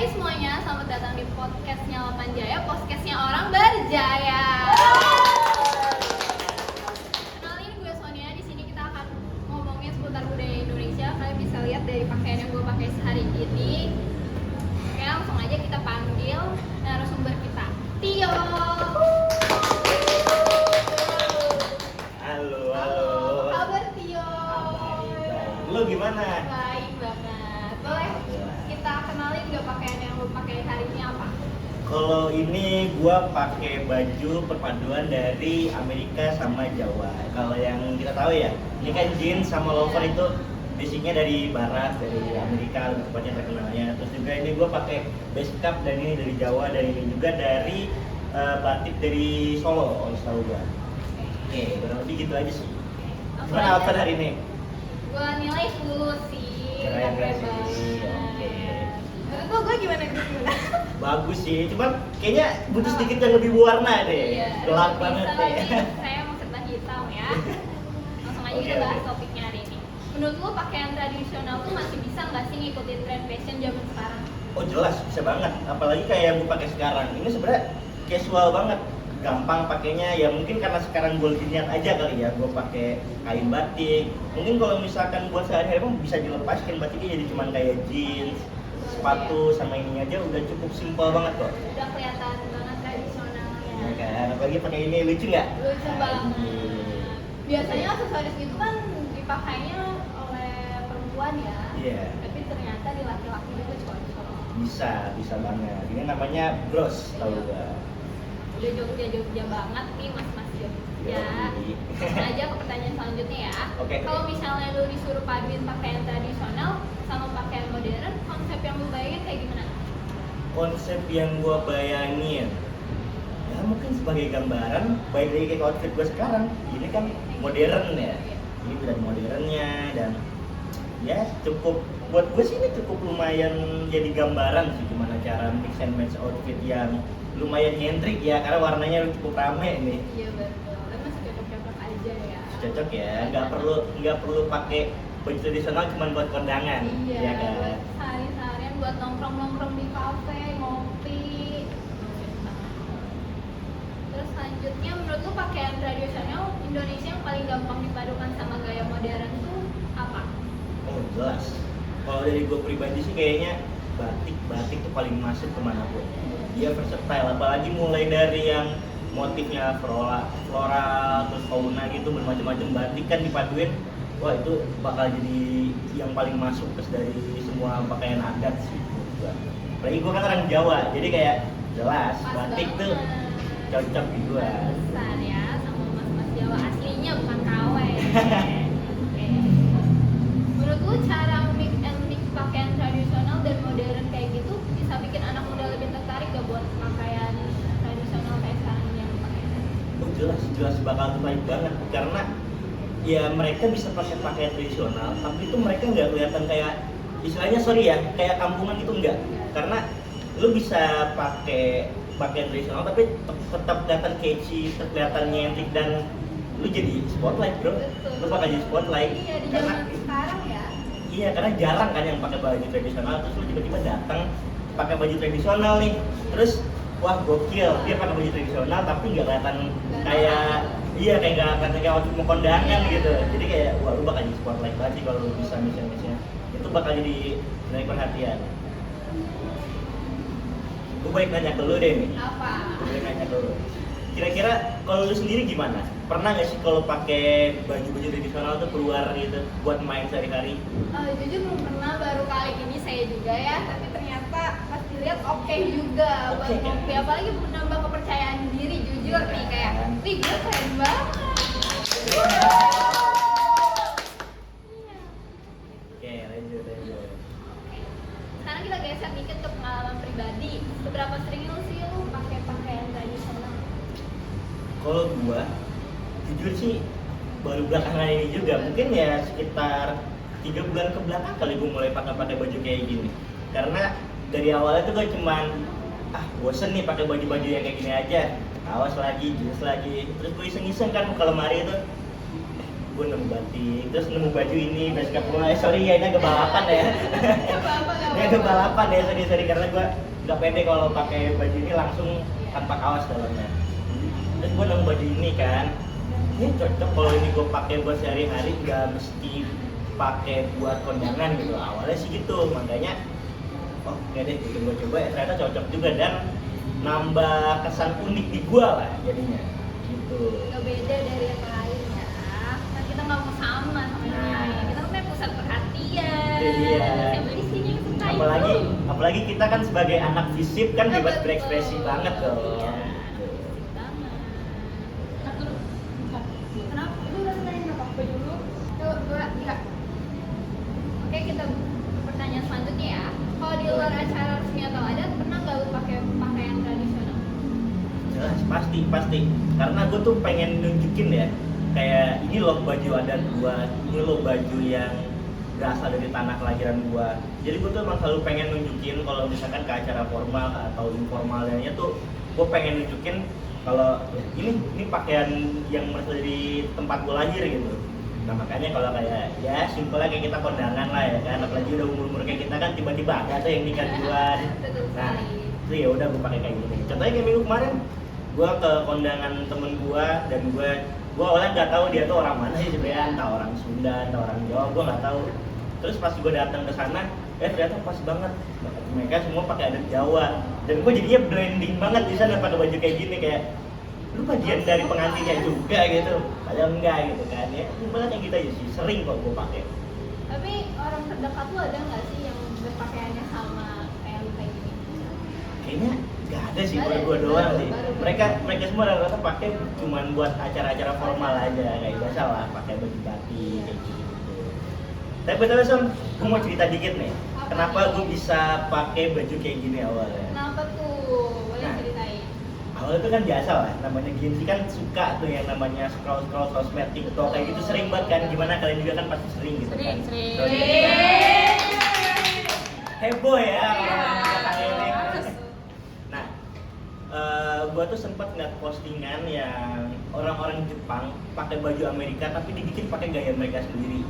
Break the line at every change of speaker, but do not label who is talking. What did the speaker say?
Hai semuanya, selamat datang di podcastnya Lapan Jaya, podcastnya orang berjaya. Kenalin, gue Sonia. Di sini kita akan ngomongin seputar budaya Indonesia. Kalian bisa lihat dari pakaian yang gue pakai sehari ini. Oke, langsung aja kita panggil narasumber kita, Tio.
Halo.
Apa kabar, Tio?
Lo gimana?
Baik banget. Boleh kita kenalin gak pakaian yang lo pakai hari ini apa?
Kalau ini gua pakai baju perpaduan dari Amerika sama Jawa. Kalau yang kita tahu ya, ini kan jeans sama loafer itu basicnya dari barat, dari Amerika lebih tepatnya terkenalnya. Terus juga ini gua pakai base cap dan ini dari Jawa dan ini juga dari batik dari Solo, kalau tahu gua. Oke, kurang lebih gitu aja sih. Gimana outfit hari ini?
Gue nilai 10 sih.
Keren
Oke
sih.
banget.
Oke.
Menurut gue gimana?
Bagus sih, cuman kayaknya butuh sedikit yang lebih berwarna deh.
Iya,
Gelap
bisa
banget
lagi.
deh.
Saya mau serba hitam ya. Langsung aja
Oke,
kita bahas
oke.
topiknya hari ini. Menurut lo pakaian tradisional tuh masih bisa nggak sih ngikutin tren fashion zaman sekarang?
Oh jelas, bisa banget. Apalagi kayak yang gue pakai sekarang. Ini sebenarnya casual banget, gampang pakainya. Ya mungkin karena sekarang gue lebih niat aja kali ya. Gue pakai kain batik. Mungkin kalau misalkan buat sehari-hari emang bisa dilepas kain batiknya jadi cuman kayak jeans, sepatu sama ininya aja udah cukup simpel banget kok.
Udah kelihatan banget tradisionalnya.
Ya kan, apalagi pakai ini lucu nggak?
Lucu banget.
Anjir.
Biasanya aksesoris gitu kan dipakainya oleh perempuan ya.
Iya.
Tapi ternyata di laki-laki juga cocok.
Bisa banget. Ini namanya bros, tahu gak?
Udah Jogja banget nih mas-mas Jogja.
Yoi.
Langsung aja ke pertanyaan selanjutnya ya.
Oke.
Kalau misalnya lu disuruh paduin pakaian tradisional sama pakaian modern, konsep yang lu bayangin kayak gimana?
Konsep yang gua bayangin, ya mungkin sebagai gambaran, baik dari kayak outfit gua sekarang, ini kan modern ya. Ini udah modernnya dan ya cukup buat gue sih ini cukup lumayan jadi gambaran sih gimana cara mix and match outfit yang lumayan nyentrik ya karena warnanya cukup rame nih.
Iya betul, kan masih cocok-cocok aja ya.
Cocok ya, nggak perlu pakai baju tradisional cuma buat kondangan,
Iya,
ya kan?
buat sehari-harian, buat nongkrong-nongkrong di kafe, ngopi. Terus selanjutnya, menurut lu pakaian tradisional Indonesia yang paling gampang dipadukan sama gaya modern tuh apa?
Oh jelas. Kalau dari gue pribadi sih kayaknya batik tuh paling masuk kemanapun. Dia versatile, apalagi mulai dari yang motifnya floral terus fauna gitu bermacam-macam batik kan dipaduin. Wah itu bakal jadi yang paling masuk terus dari semua pakaian adat sih. menurut gua. Apalagi gue kan orang Jawa, jadi kayak jelas
Pas
batik
banget.
tuh cocok di gua.
Besar ya, sama mas-mas Jawa aslinya bukan KW. Oke. Menurut lu cara mix and mix pakaian tradisional dan modern kayak gitu bisa bikin anak muda lebih tertarik gak buat pakaian tradisional kayak sekarang ini yang lu pakai?
Oh jelas bakal tertarik banget karena ya mereka bisa pakai pakaian tradisional tapi itu mereka nggak kelihatan kayak istilahnya sorry ya kayak kampungan gitu enggak karena lu bisa pakai pakaian tradisional tapi tetap kelihatan catchy, tetap kelihatan nyentrik dan lu jadi spotlight bro.
Betul.
Lu bakal jadi spotlight
Iya di
karena
zaman sekarang ya.
iya karena jarang kan yang pakai baju tradisional terus lu tiba-tiba datang pakai baju tradisional nih terus wah gokil dia pakai baju tradisional tapi nggak kelihatan kayak iya kayak nggak kelihatan kayak waktu mau kondangan gitu jadi kayak wah lu bakal jadi spotlight banget sih kalau lu bisa misalnya itu bakal jadi menarik perhatian. Gue balik nanya ke lu deh nih.
Apa?
Gue balik nanya ke lu. Kira-kira kalau lu sendiri gimana? Pernah nggak sih kalau pakai baju-baju tradisional tuh keluar gitu buat main sehari-hari?
Jujur belum pernah, baru kali ini saya juga ya, tapi ternyata pas dilihat oke juga buat
Oke, kan?
ngopi, apalagi menambah kepercayaan diri jujur nih kayak, wih gue keren banget.
Oke, lanjut.
Sekarang kita geser dikit ke pengalaman pribadi. Seberapa sering lu sih lu pakai pakaian tradisional?
Kalau gua jujur sih baru belakangan ini juga mungkin ya sekitar 3 bulan ke belakang kali gua mulai pakai baju kayak gini karena dari awalnya tuh gua cuman bosen nih pakai baju-baju yang kayak gini aja kaos lagi jeans lagi terus gua iseng-iseng kan buka lemari itu gue nemu batik, terus nemu baju ini, besok mulai sorry ya ini agak balapan ya. Ini agak balapan ya, sorry karena gue nggak pede kalau pakai baju ini langsung tanpa kaos dalamnya. Terus gue nemu baju ini kan, ini cocok kalau ini gue pakai buat sehari-hari, nggak mesti pakai buat kondangan gitu. Awalnya sih gitu, makanya oh oke deh, gue coba ya, ternyata cocok juga dan nambah kesan unik di gue lah jadinya gitu.
Gak beda dari yang lain ya. Kan kita nggak mau sama yang lain. Kita kan pusat perhatian.
Iya.
Yang beli sini yang suka
Apalagi kita kan sebagai anak FISIP kan bebas
Betul.
berekspresi banget dong.
Iya. Kenapa? Lu udah nanya apa dulu? Yuk, 2, 3. Oke, kita pertanyaan selanjutnya ya. Kalau di luar acara resmi atau adat, pernah nggak lu pakai pakaian tradisional?
Jelas, pasti. Karena gue tuh pengen nunjukin ya, kayak ini loh baju adat gua, ini loh baju yang berasal dari tanah kelahiran gua. Jadi gue tuh emang selalu pengen nunjukin kalau misalkan ke acara formal atau informalnya tuh, gue pengen nunjukin kalau ya, ini pakaian yang berasal dari tempat gua lahir gitu. Nah makanya kalau kayak ya simpelnya kayak kita kondangan lah ya kan, apalagi udah umur kayak kita kan tiba-tiba ada tuh yang nikah duluan.
Betul
Nah
sekali.
itu ya udah gue pakai kayak gini. Contohnya kayak minggu kemarin gue ke kondangan temen gue dan gue awalnya nggak tahu dia tuh orang mana sih sebenarnya, entah orang Sunda, entah orang Jawa, gue nggak tahu. Terus pas gue datang ke sana, ternyata pas banget mereka semua pakai adat Jawa dan gue jadinya blending banget di sana pakai baju kayak gini, kayak lu bagian dari pengantinnya juga gitu, padahal enggak gitu kan ya. Malah kayak gitu aja sih, sering kok gue pakai.
Tapi orang terdekat lu ada nggak sih yang berpakaiannya sama kayak lu kayak gini?
Kayaknya nggak ada sih,
Nggak ada,
gue doang sih.
baru.
Mereka semua rata-rata pakai cuman buat acara-acara formal aja, kayak biasa lah, pakai baju batik kayak gitu. Tapi betul Son, gue mau cerita dikit nih. Kenapa gue bisa pakai baju kayak gini awalnya?
Kenapa tuh? Boleh
Nah.
ceritain.
Awalnya itu kan biasa lah, namanya Gen Z kan suka tuh yang namanya scroll sosmed, TikTok kayak gitu sering banget kan. Gimana kalian juga kan pasti sering gitu kan?
Sering.
Scroll gitu kan. Heboh ya orang-orang kata ini. Nah, gua tuh sempat ngeliat postingan yang orang-orang Jepang pakai baju Amerika tapi dibikin pakai gaya mereka sendiri.